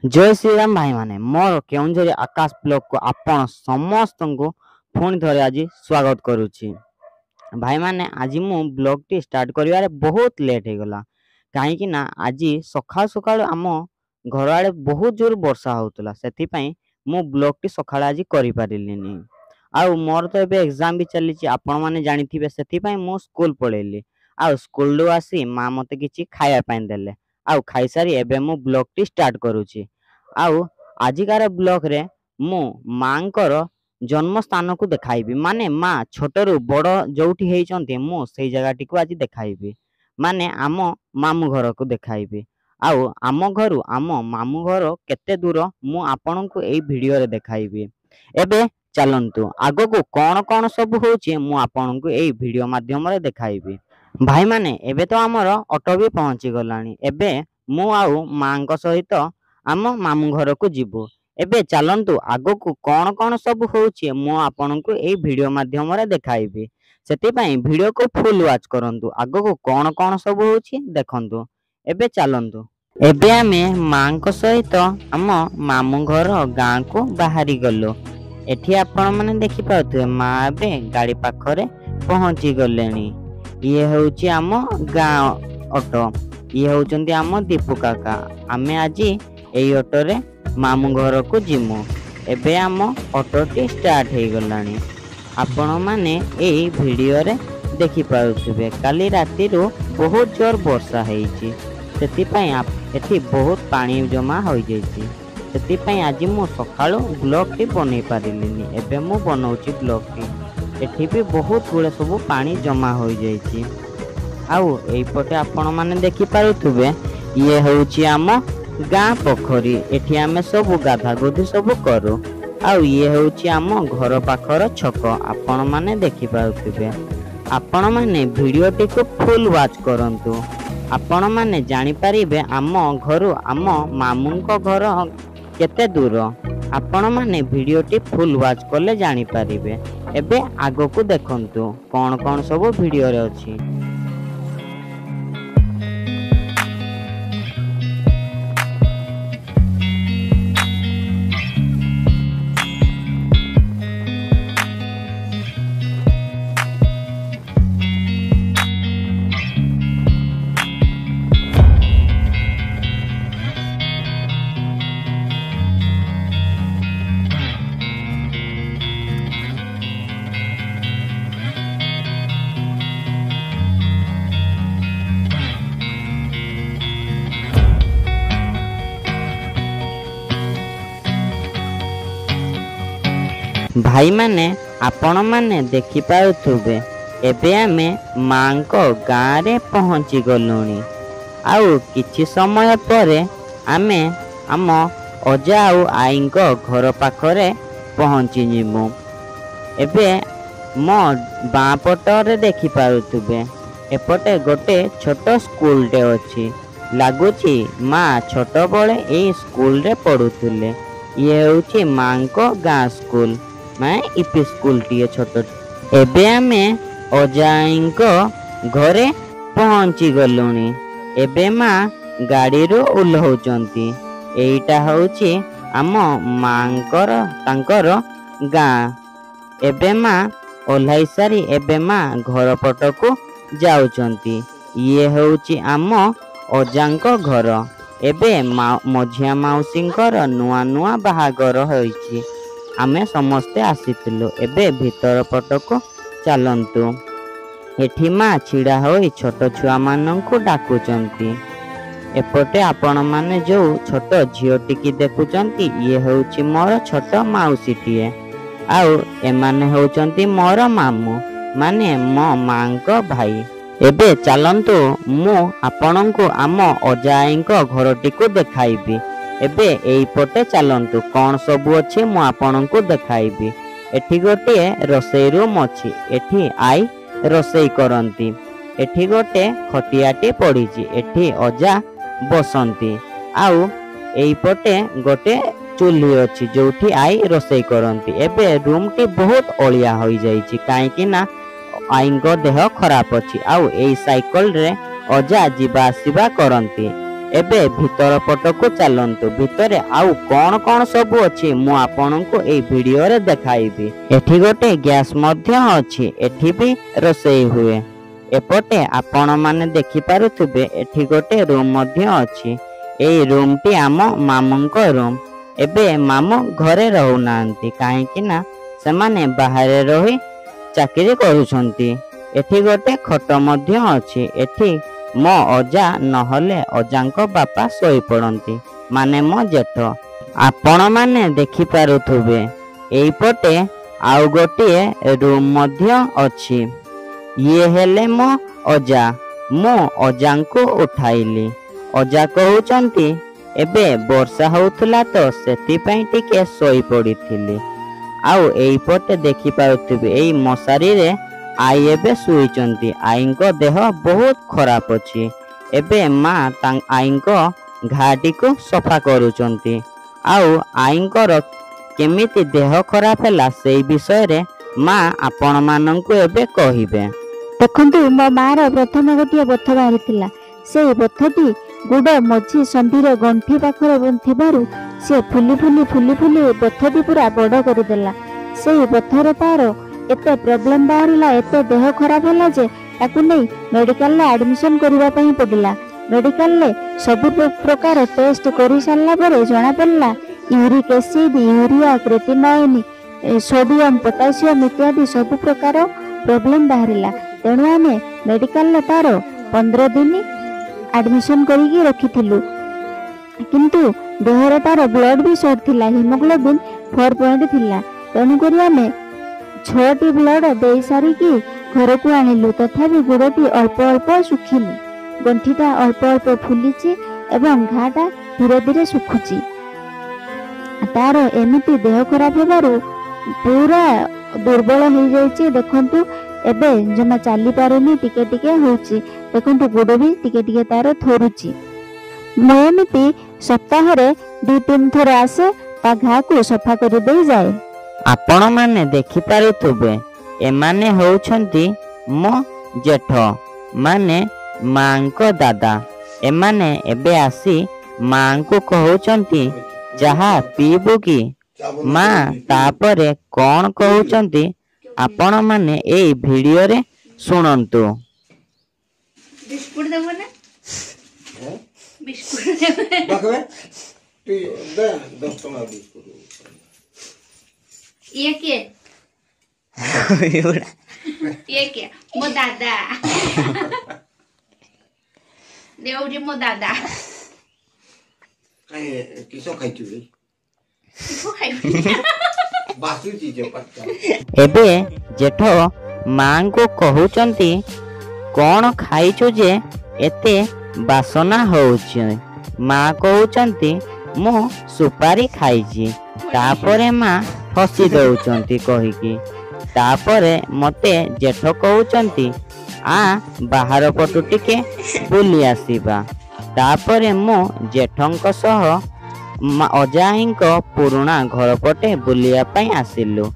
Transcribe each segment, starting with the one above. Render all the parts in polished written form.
जय श्रीराम भाई माने मोर केउंझर आकाश ब्लॉग को आपण समस्त को पुणी थरे आज स्वागत करुछि। भाई माने आज मु ब्लॉग टी स्टार्ट करिवारे बहुत लेट हो गला कहीं ना आज सकाळ सकाळ आम घर आड़े बहुत जोर वर्षा होतला सेति पई मु ब्लॉग टी सकाळ आज करि पारिलिनी। आउ मोर तो एबे एग्जाम भी चली आपण माने जानिथिबे सेति पई मु स्कूल पळेली। आउ स्कूल रो आसी मां मते किछि खाया पाइन देले। आउ खाई सारी एबे मु ब्लॉग टी स्टार्ट करूछि। आउ आजिकार ब्लॉग रे मु मांकर जन्म स्थान को देखाइबी माने माँ छोटरू बड़ जोठी हेइचंती मु सेई जगह को आज देखाइबी माने आम मामू घर को देखाइबी। आउ आम घरु आम मामू घर केते दूर मु आपन को एई वीडियो रे देखाइबी। एबे चलंतु आगो को कौन सब होची मु आपन को एई वीडियो माध्यम रे देखाइबी। भाई माने एबे तो आमर ऑटो भी पहुंची गलानी। एबे मु आउ मांको सहित आम मामू घर को जीवु। एबे चलंतु आगो को कौन सब होची मु आपन को एई वीडियो माध्यम रे देखाइबी। सेति पई वीडियो को फुल वॉच करंतु आगो को कौन सब होची देखंतु। एबे चलंतु एबे आमे मांको सहित आम मामू घर गां को बाहरी गलो। एठी आपण माने देखि पाउथुए मां एबे गाड़ी पाखरे पहुंची गलेनी। ये होची आम गां ऑटो ये होचंती आम दीपू काका। आमे आज एई ऑटो रे मामू घर को जिमु। एबे आम ऑटो टी स्टार्ट हे गलानी। आपण माने एई वीडियो रे देखि पाउथुबे काली राती रो बहुत जोर वर्षा हेइची सेति पई एठी बहुत पानी जमा होई जाईची। सेति पई आज मु सखाळो ब्लॉग टी बनै पारिलिनी। एबे मु बनौची ब्लॉग टी। एठी भी बहुत गुड़े सब पानी जमा होई जाईची। आउ एई पटे आपण माने देखि पारुथुबे ये होची आम गां पोखरी। एठी आमे सब गाधा गोधी सब करू। आउ ये होची आम घर पाखर छक आपण माने देखि पारुथुबे। आपण माने वीडियो टी को फुल वॉच करंतु आपण माने जानि परिबे आम घरु आम मामूंको घर केते दूर। आपण माने वीडियो टी फुल वॉच करले जानि परिबे। एबे आगो को देखंतु कौन सब वीडियो रे अछि। भाई माने आपण माने देखि पाउथुबे एबे आमे मांको गां रे पहुंची गलुनी। आउ किछि समय परे आमे आम अजा आउ आईको घर पाखरे पहुंची जिमु। एबे मो बाँ पटरे देखि पारुथुबे एपटे गोटे छोट स्कूल टे अछि। लागुछि माँ छोट बळे एई स्कूल रे पढुथुले। ये होछि मांको गां स्कूल मैं इपी स्कूल टी छोट। एबे आमे अजाईको घरे पहुंची गलुनी। एबे माँ गाड़ी रो उल्हौचंती। एईटा होची आम मांकर तांकर गां। एबे माँ ओल्हाई सारी एबे माँ घर पट को जाउचंती। ये होची आम अजांको घर। एबे मझिया माउसींकर नुआ नुआ बाहागर होईची। आमे समस्ते आसीथिलु। एबे भीतर पट को चलंतु। एठी माँ छिड़ा होई छोट छुआ माननकु डाकुचंती। एपटे आपण माने जो छोट झियोटी की देखुचंती ये होची मोर छोट माउसीटीए। आउ एमाने होचंती मोर मामू माने मो मांको भाई। एबे चलंतु मु आपणको आम अजाईको घरटी को देखाइबी। एबे एई पटे चलंतु कौन सब अछि मु आपणको देखाइबी। एठी गोटे रोसई रूम अछि। एठी आई रोसई करंती। एठी गोटे खटियाटी पड़ीची। एठी अजा बसंती। आउ एई पटे गोटे चूल्ही अछि जोठी आई रोसई करंती। एबे रूम टी बहुत ओलिया होई जाईची काहे कि ना आईको देह खराब अछि। आउ एई साइकिल रे अजा जीवा आसीबा करंती। एबे भीतर पटको चलंतु भितरे आउ कौन कौन सब अछि मु आपनको ए वीडियो रे देखाइबी। एठी गोटे गैस मध्य अछि एठी भी रोसई हुए। एपटे आपण माने देखि पारुथुबे एठी गोटे रूम मध्य अछि। एई रूम टी आम मामूंको रूम। एबे मामू घरे रहू नांती काहे कि ना सेमाने बाहरे रही चाकरी करूछंती। एठी गोटे खट मध्य अछि। एठी मो अजा नहले अजांको बापा सोई पड़ंती माने मो जेठ। आपण माने देखि पारुथुबे एई पटे आउ गोटे रूम मध्य अछि। ये हेले मो अजा मो अजांको उठाइली। अजा कहउचंती एबे वर्षा होउथला तो सेति पई टिके सोई पड़िथिली। आउ एई पटे देखि पाउथिबे एई मशारी रे आई एबे सुइचंती। आईंको देह बहुत खराब अछि। एबे माँ आईंको घाटी को सफा करूचंती। आउ आईंकर केमिति देह खराब हैला सेई विषय रे माँ आपण मानंकु एबे कहिबे। देखु मो मार प्रथम गोटे बथ बाहरी से बथटी गुड़ मझी संधि गंठी पाखर थी सी फुली फुली फुली फुली बथटी पूरा बड़ करदेला। से बथर तार एत प्रोब्लेम बाहर एत देह खराब है जे ताकू नहीं मेडिकल एडमिशन करने पड़ा। मेडिकल सब प्रकार टेस्ट कर सारा पर जना पड़ा uric acid urea creatinine sodium potassium इत्यादि सब प्रकार प्रोब्लेम बाहर। तेणु आम मेडिकल तार 15 दिन एडमिशन करी रखिथिलु किंतु देहरे तार ब्लड भी शॉर्ट थिला हीमोग्लोबिन 4 पॉइंट थिला। तेणु करी आम 6टी ब्लड दे सारी की घर को आनिलु तथापि गुड़टी अल्प अल्प सुखिनी गंठीटा अल्प अल्प फुलीची एवं घाटा धीरे धीरे सुखुची। तार एमिति देह खराब हेबारु पूरा दुर्बल हो जाइए। देखंतु एबे जमा चली पारुनी टिके टिके होउची। देखंतु गोड़ भी टिके टिके तार थोरुची। मोएमिति सप्ताह रे 2-3 थर आसे ता घा को सफा कर दे जाए। आपण माने देखि पारुथुबे एमाने होउछंती मो जेठ माने मांको दादा। एमाने एबे आसी मांको कहउछंती जहा पीबु की माँ तापरे कौन कहउछंती आपण माने ए वीडियो रे सुनंतु। बिस्कुट देबो ना बिस्कुट देबो बकवे तू दे 10 टका बिस्कुट ये के ये के मो दादा देउरी मो दादा काय किसो खाइछु रे किसो खाइबी बासु चीज पत्ता। एबे जेठ मां को कहउचंती कौन खाइछु जे एते बासना होउछ। मां कहउचंती मु सुपारी खाइछि। तापरे मां हसी दउचंती कहिकी। तापरे मते जेठ कहउचंती आ बाहर पटु टिके बुली आसीबा। तापरे मु जेठंक सह अजाईंक पुरुणा घर पटे बुलिया पई आसिलु।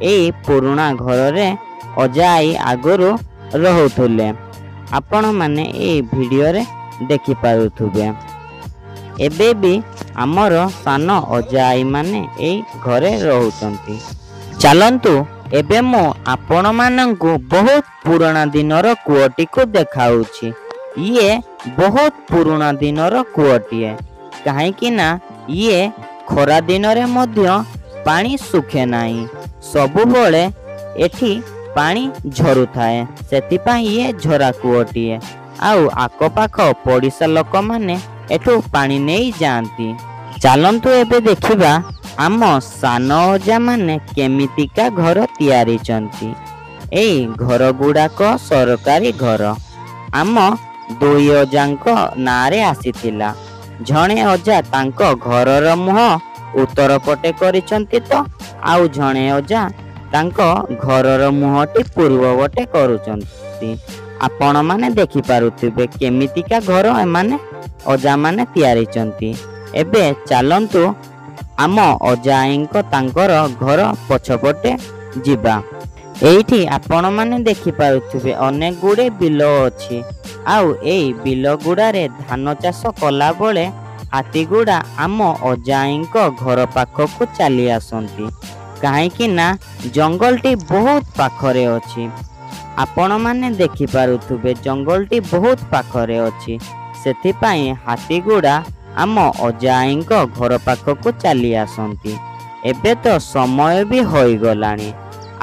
एई पुरुणा घर रे अजाई आगुरु रहुथुले। आपण माने ए वीडियो रे देखि पारुथुबे। एबे भी हमर सान अजाई माने ए घरे रहुचंती। चलंतु एबे मो आपण मानंकु बहुत पुराना दिनर कुओटी को देखाउछि। ये बहुत पुराना दिनर कुओटी है काहे कि ना ये खरा दिन रे मध्य पानी सुखे नाही सबु बळे एठी पानी झरु थाए सेति पई ये झरा कुओटी है। आउ आको पाख पड़िसा लोक माने एठू पानी नहीं जाती। चलंतु एबे देखिबा आम सान अजा माने केमितिका घर तैयारी चंती। एई घर गुड़ाक सरकारी घर आम 2 अजांक नारे आसीथिला। जणे अजा तांको घरर मुह उत्तर पटे करिसंती तो आउ जणे अजा तांको घरर मुहटी पूर्व पटे करूचंती। आपण माने देखि पारुथिबे केमितिका घर एमाने अजा माने तैयारी चंती। एबे चलंतु आम अजाईंको तांकर घर पछपटे जिबा। एइठी आपण माने देखि पारुथिबे अनेक गुडे बिलो अछि ଆଉ ଏଇ ବିଲଗୁଡ଼ାରେ ଧାନ ଚାଷ କଲାବେଳେ ହାତୀଗୁଡ଼ା ଆମ ଅଜାଇଙ୍କ ଘର ପାଖକୁ ଚାଲି ଆସନ୍ତି, କାହିଁକି ନା ଜଙ୍ଗଲଟି ବହୁତ ପାଖରେ ଅଛି। ଆପଣମାନେ ଦେଖିପାରୁଥିବେ ଜଙ୍ଗଲଟି ବହୁତ ପାଖରେ ଅଛି, ସେଥିପାଇଁ ହାତୀଗୁଡ଼ା ଆମ ଅଜାଇଙ୍କ ଘର ପାଖକୁ ଚାଲି ଆସନ୍ତି। ଏବେ ତ ସମୟ ବି ହୋଇଗଲାଣି।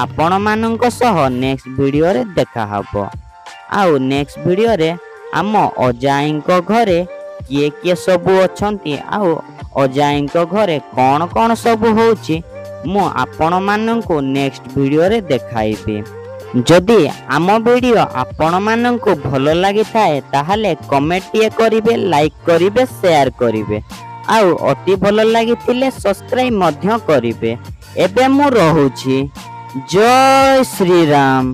ଆପଣମାନଙ୍କ ସହ ନେକ୍ସଟ ଭିଡ଼ିଓରେ ଦେଖାହବ। ଆଉ ନେକ୍ସଟ ଭିଡ଼ିଓରେ ଆମ ଅଜାଇଙ୍କ ଘରେ କିଏ କିଏ ସବୁ ଅଛନ୍ତି ଆଉ ଅଜାଇଙ୍କ ଘରେ କ'ଣ କ'ଣ ସବୁ ହେଉଛି ମୁଁ ଆପଣମାନଙ୍କୁ ନେକ୍ସଟ ଭିଡ଼ିଓରେ ଦେଖାଇବି। ଯଦି ଆମ ଭିଡ଼ିଓ ଆପଣମାନଙ୍କୁ ଭଲ ଲାଗିଥାଏ ତାହେଲେ କମେଣ୍ଟଟିଏ କରିବେ, ଲାଇକ୍ କରିବେ, ସେୟାର କରିବେ ଆଉ ଅତି ଭଲ ଲାଗିଥିଲେ ସବସ୍କ୍ରାଇବ୍ ମଧ୍ୟ କରିବେ। ଏବେ ମୁଁ ରହୁଛି। ଜୟ ଶ୍ରୀରାମ।